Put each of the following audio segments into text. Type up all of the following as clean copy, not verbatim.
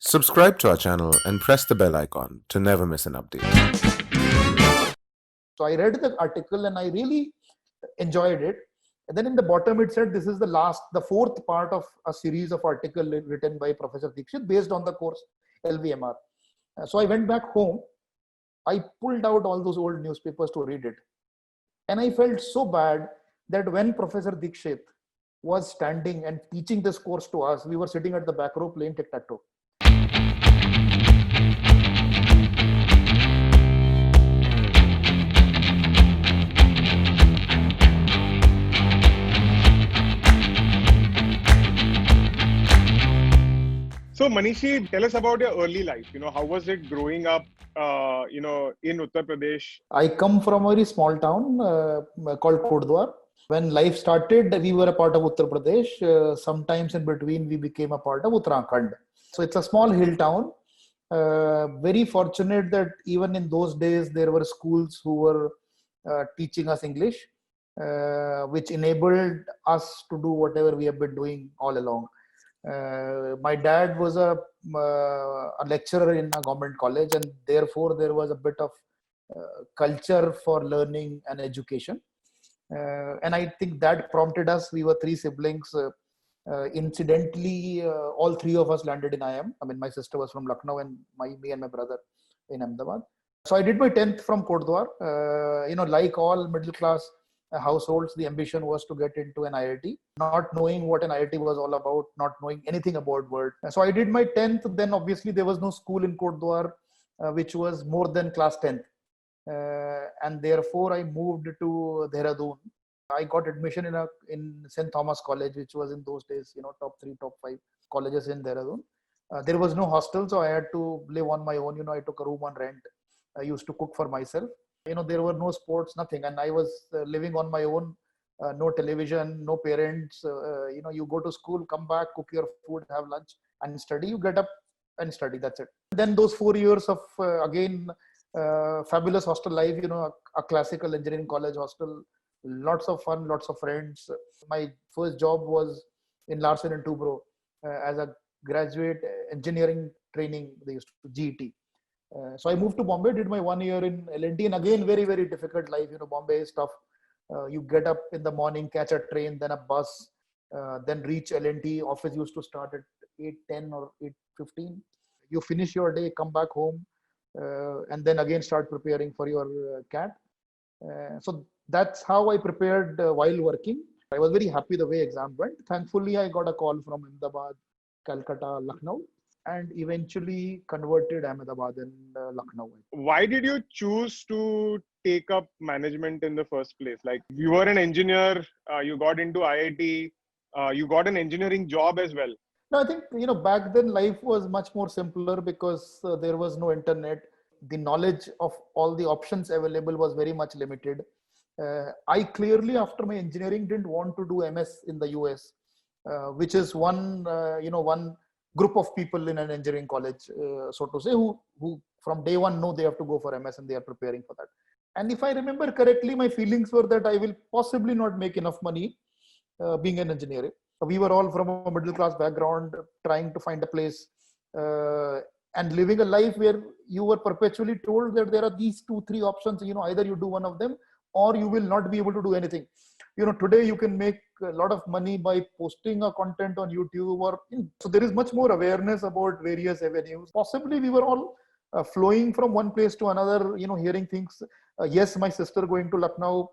Subscribe to our channel and press the bell icon to never miss an update. So I read the article and I really enjoyed it. And then in the bottom it said this is the fourth part of a series of articles written by Professor Dikshit based on the course LVMR. So I went back home. I pulled out all those old newspapers to read it. And I felt so bad that when Professor Dikshit was standing and teaching this course to us, we were sitting at the back row playing tic-tac-toe. So Manishi, tell us about your early life. How was it growing up, in Uttar Pradesh? I come from a very small town called Kodwar. When life started, we were a part of Uttar Pradesh. Sometimes in between, we became a part of Uttarakhand. So it's a small hill town. Very fortunate that even in those days, there were schools who were teaching us English, which enabled us to do whatever we have been doing all along. My dad was a lecturer in a government college, and therefore there was a bit of culture for learning and education. And I think that prompted us. We were three siblings. Incidentally, all three of us landed in IIM. I mean, my sister was from Lucknow, and me and my brother in Ahmedabad. So I did my 10th from Kodwar. Like all middle class households, the ambition was to get into an IIT, not knowing what an IIT was all about, not knowing anything about world. So I did my 10th. Then obviously there was no school in Kodwar, which was more than class 10th. And therefore I moved to Dehradun. I got admission in St. Thomas College, which was in those days, top 3, top 5 colleges in Dehradun. There was no hostel, so I had to live on my own. I took a room on rent. I used to cook for myself. There were no sports, nothing. And I was living on my own, no television, no parents. You go to school, come back, cook your food, have lunch and study. You get up and study. That's it. Then those 4 years of, fabulous hostel life, a classical engineering college hostel, lots of fun, lots of friends. My first job was in Larsen and Toubro as a graduate engineering training, they used to GET. So I moved to Bombay, did my 1 year in L&T, and again, very, very difficult life. Bombay is tough. You get up in the morning, catch a train, then a bus, then reach L&T. Office used to start at 8:10 or 8:15. You finish your day, come back home, and then again start preparing for your CAT. So that's how I prepared while working. I was very happy the way exam went. Thankfully, I got a call from Ahmedabad, Calcutta, Lucknow, and eventually converted Ahmedabad and Lucknow. Why did you choose to take up management in the first place? Like, you were an engineer, you got into IIT, you got an engineering job as well. No, I think, back then life was much more simpler because there was no internet. The knowledge of all the options available was very much limited. I clearly, after my engineering, didn't want to do MS in the US, which is one group of people in an engineering college, so to say, who from day one know they have to go for MS and they are preparing for that. And if I remember correctly, my feelings were that I will possibly not make enough money being an engineer. We were all from a middle class background, trying to find a place and living a life where you were perpetually told that there are these 2-3 options. Either you do one of them or you will not be able to do anything. Today you can make a lot of money by posting a content on YouTube, so there is much more awareness about various avenues. Possibly we were all flowing from one place to another, hearing things. Yes, my sister going to Lucknow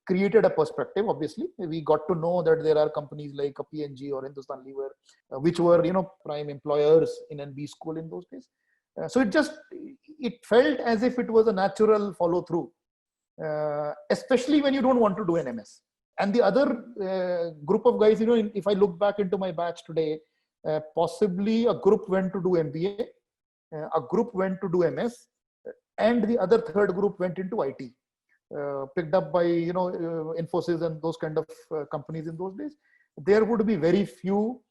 created a perspective. Obviously, we got to know that there are companies like a P&G or Hindustan Lever, which were prime employers in NB school in those days. So it felt as if it was a natural follow through, especially when you don't want to do an MS. And the other group of guys, if I look back into my batch today, possibly a group went to do MBA, a group went to do MS, and the other third group went into IT. Picked up by Infosys and those kind of companies in those days. There would be very few,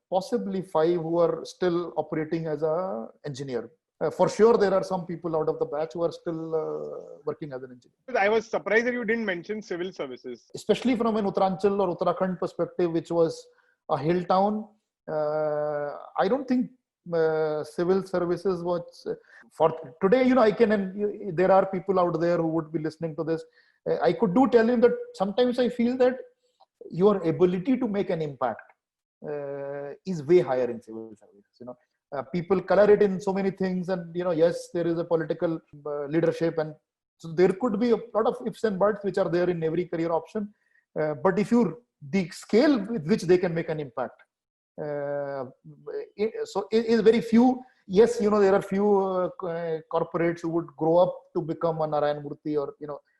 possibly 5, who are still operating as a engineer. For sure, there are some people out of the batch who are still working as an engineer. I was surprised that you didn't mention civil services. Especially from an Uttaranchal or Uttarakhand perspective, which was a hill town. I don't think civil services was for today. I can, and there are people out there who would be listening to this. I could tell him that sometimes I feel that your ability to make an impact is way higher in civil service. People color it in so many things, and yes, there is a political leadership, and so there could be a lot of ifs and buts which are there in every career option. But if the scale with which they can make an impact, so it is very few. Yes, there are few corporates who would grow up to become a Narayan Murthy, or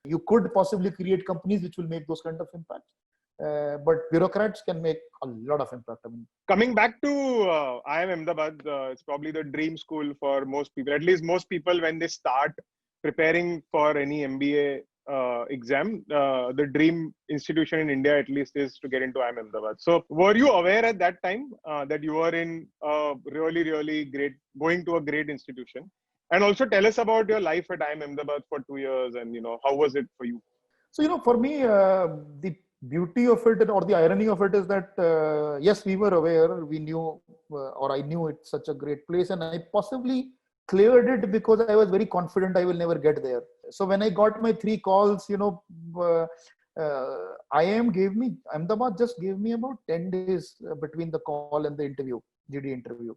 you could possibly create companies which will make those kind of impacts. But bureaucrats can make a lot of impact. I mean, coming back to IIM Ahmedabad, it's probably the dream school for most people. At least most people, when they start preparing for any MBA exam, the dream institution in India, at least, is to get into IIM Ahmedabad. So, were you aware at that time that you were in a really, really great, going to a great institution? And also tell us about your life at IIM Ahmedabad for 2 years, and how was it for you? So, for me, the beauty of it, or the irony of it, is that yes, we were aware, we knew, or I knew it's such a great place, and I possibly cleared it because I was very confident I will never get there. So when I got my 3 calls, Ahmedabad just gave me about 10 days between the call and the interview, GD interview.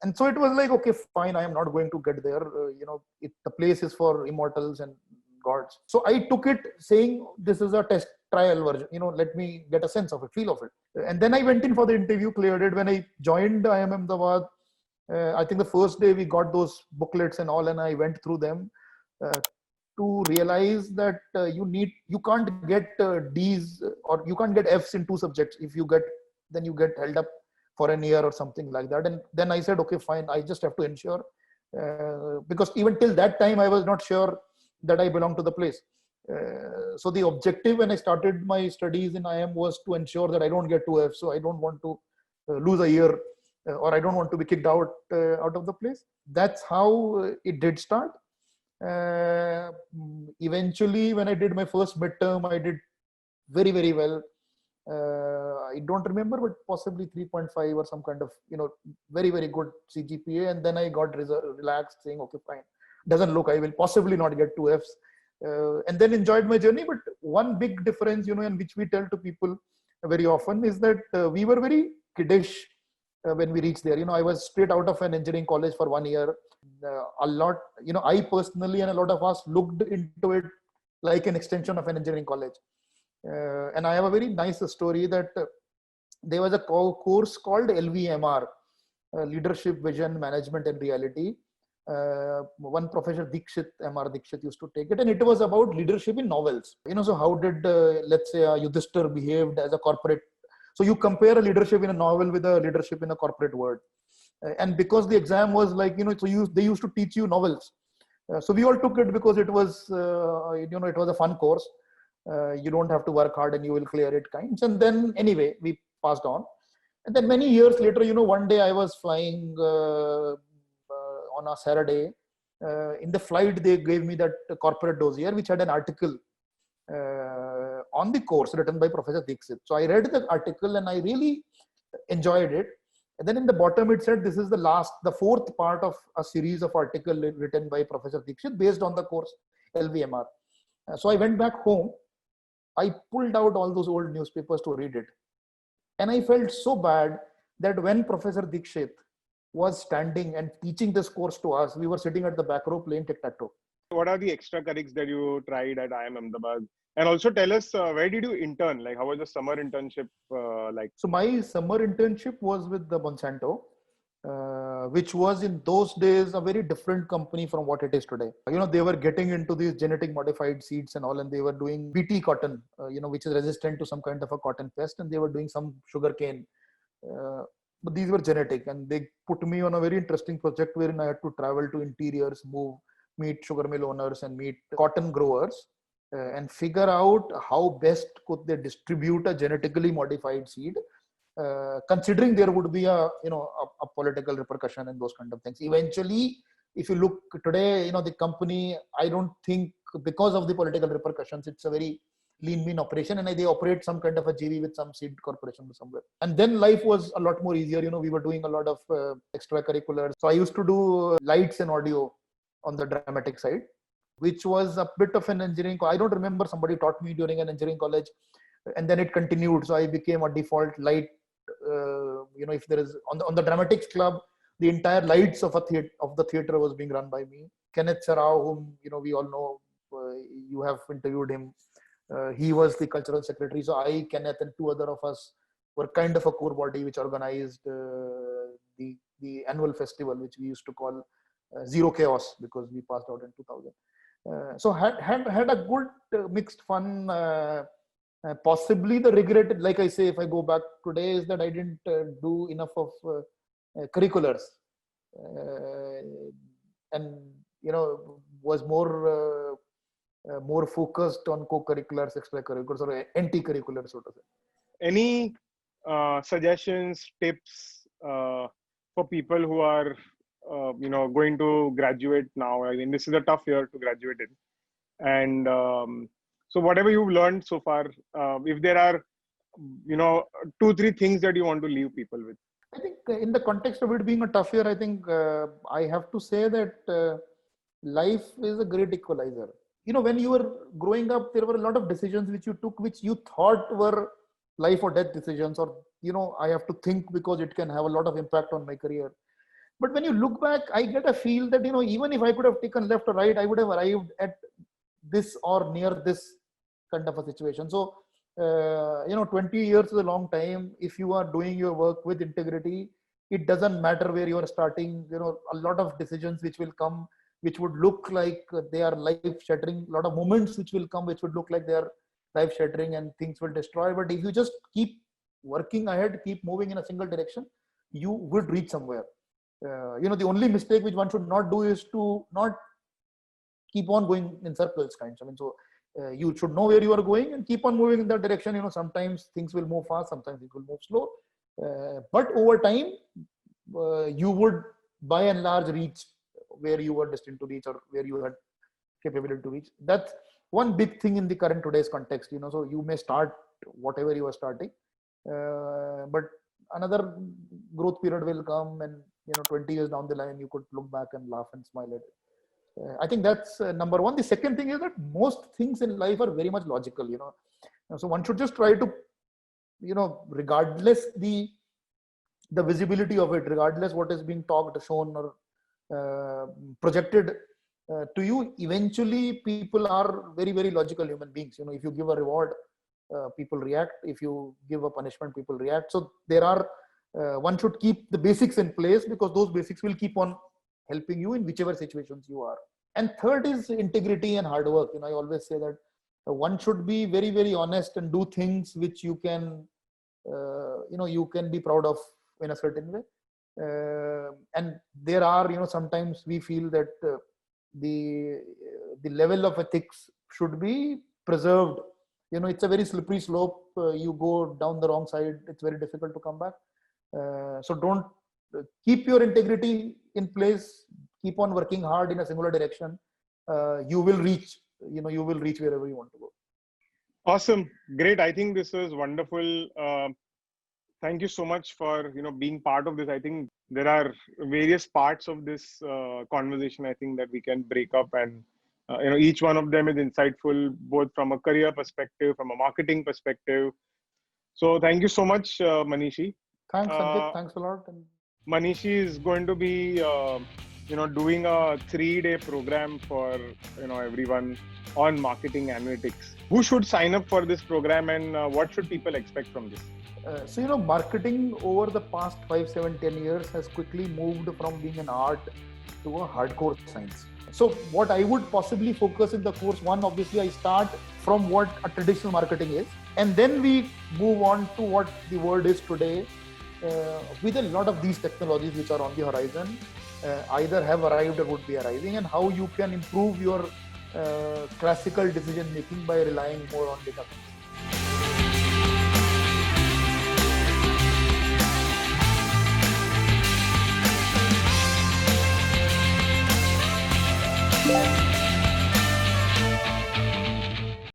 And so it was like, okay, fine, I am not going to get there. The place is for immortals and gods. So I took it saying, this is a test trial version, let me get a sense of it, feel of it. And then I went in for the interview, cleared it. When I joined IIM Ahmedabad, I think the first day we got those booklets and all, and I went through them to realize that you can't get D's, or you can't get F's in 2 subjects. If you get, then you get held up for a year or something like that. And then I said, okay, fine, I just have to ensure, because even till that time, I was not sure that I belong to the place. So the objective when I started my studies in IIM was to ensure that I don't get 2 F's. So I don't want to lose a year, or I don't want to be kicked out of the place. That's how it did start. Eventually, when I did my first midterm, I did very, very well. I don't remember, but possibly 3.5 or some kind of, very, very good CGPA. And then I got relaxed, saying, okay, fine. Doesn't look, I will possibly not get 2 F's. And then enjoyed my journey. But one big difference, and which we tell to people very often, is that we were very kiddish when we reached there. I was straight out of an engineering college for 1 year. A lot, I personally and a lot of us looked into it like an extension of an engineering college. And I have a very nice story that there was a course called LVMR, Leadership, Vision, Management and Reality. One professor M.R. Dikshit used to take it, and it was about leadership in novels. So how did, let's say, Yudhishthir behaved as a corporate. So you compare a leadership in a novel with a leadership in a corporate world. And because the exam was like, so they used to teach you novels. So we all took it because it was, it was a fun course. You don't have to work hard and you will clear it kinds. And then anyway, we passed on. And then many years later, one day I was flying on a Saturday. In the flight, they gave me that corporate dossier, which had an article on the course written by Professor Dikshit. So I read the article and I really enjoyed it. And then in the bottom, it said, this is the 4th part of a series of articles written by Professor Dikshit based on the course LVMR. So I went back home. I pulled out all those old newspapers to read it. And I felt so bad that when Professor Dikshit was standing and teaching this course to us, we were sitting at the back row playing tic-tac-toe. What are the extracurriculars that you tried at IIM Ahmedabad? And also tell us, where did you intern? Like, how was the summer internship like? So my summer internship was with the Monsanto, which was in those days a very different company from what it is today. They were getting into these genetic modified seeds and all, and they were doing BT cotton, which is resistant to some kind of a cotton pest, and they were doing some sugarcane. But these were genetic, and they put me on a very interesting project wherein I had to travel to interiors, meet sugar mill owners and meet cotton growers, and figure out how best could they distribute a genetically modified seed, considering there would be a political repercussion and those kind of things. Eventually, if you look today, the company, I don't think because of the political repercussions, it's a very lean mean operation, and they operate some kind of a JV with some seed corporation somewhere. And then life was a lot more easier. We were doing a lot of extracurriculars. So I used to do lights and audio on the dramatic side, which was a bit of an engineering. I don't remember, somebody taught me during an engineering college, and then it continued. So I became a default light. If there is on the dramatics club, the entire lights of the theater was being run by me. Kenneth Serrao, whom we all know, you have interviewed him. He was the cultural secretary. So I, Kenneth, and two other of us were kind of a core body which organized the annual festival, which we used to call Zero Chaos, because we passed out in 2000. So had a good mixed fun. Possibly the regret, like I say, if I go back today, is that I didn't do enough of curriculars, and was more focused on co-curriculars, extracurriculars, or anti-curriculars, so to say. Any suggestions, tips for people who are going to graduate now? I mean, this is a tough year to graduate in, and so whatever you've learned so far, if there are 2-3 things that you want to leave people with. I think in the context of it being a tough year, I think I have to say that life is a great equalizer. When you were growing up, there were a lot of decisions which you took, which you thought were life or death decisions, or I have to think because it can have a lot of impact on my career. But when you look back, I get a feel that even if I could have taken left or right, I would have arrived at this or near this kind of a situation. So 20 years is a long time. If you are doing your work with integrity, it doesn't matter where you are starting. A lot of decisions which will come, which would look like they are life-shattering. A lot of moments which will come, which would look like they are life-shattering, and things will destroy. But if you just keep working ahead, keep moving in a single direction, you would reach somewhere. The only mistake which one should not do is to not keep on going in circles, kinds. You should know where you are going and keep on moving in that direction. Sometimes things will move fast, sometimes it will move slow. But over time, you would by and large reach where you were destined to reach, or where you had capability to reach. That's one big thing in the current today's context. So you may start whatever you are starting, but another growth period will come, and 20 years down the line, you could look back and laugh and smile at it. I think that's number one. The second thing is that most things in life are very much logical, So one should just try to, regardless the visibility of it, regardless what is being talked, shown, or projected to you, eventually people are very, very logical human beings. If you give a reward, people react. If you give a punishment, people react. So there are, one should keep the basics in place, because those basics will keep on helping you in whichever situations you are. And third is integrity and hard work. I always say that one should be very, very honest and do things which you can, you can be proud of in a certain way. And there are, sometimes we feel that the level of ethics should be preserved. It's a very slippery slope. You go down the wrong side, it's very difficult to come back. So don't keep your integrity in place. Keep on working hard in a singular direction. You will reach, you will reach wherever you want to go. Awesome. Great. I think this is wonderful. Thank you so much for, being part of this. I think there are various parts of this conversation, I think, that we can break up, and, each one of them is insightful, both from a career perspective, from a marketing perspective. So thank you so much, Manishi. Thanks, Sanjit. Thanks a lot. Manishi is going to be, doing a 3-day program for, everyone on marketing analytics. Who should sign up for this program, and what should people expect from this? So, marketing over the past 5, 7, 10 years has quickly moved from being an art to a hardcore science. So what I would possibly focus in the course, one, obviously I start from what a traditional marketing is, and then we move on to what the world is today, with a lot of these technologies which are on the horizon, either have arrived or would be arriving, and how you can improve your classical decision making by relying more on data.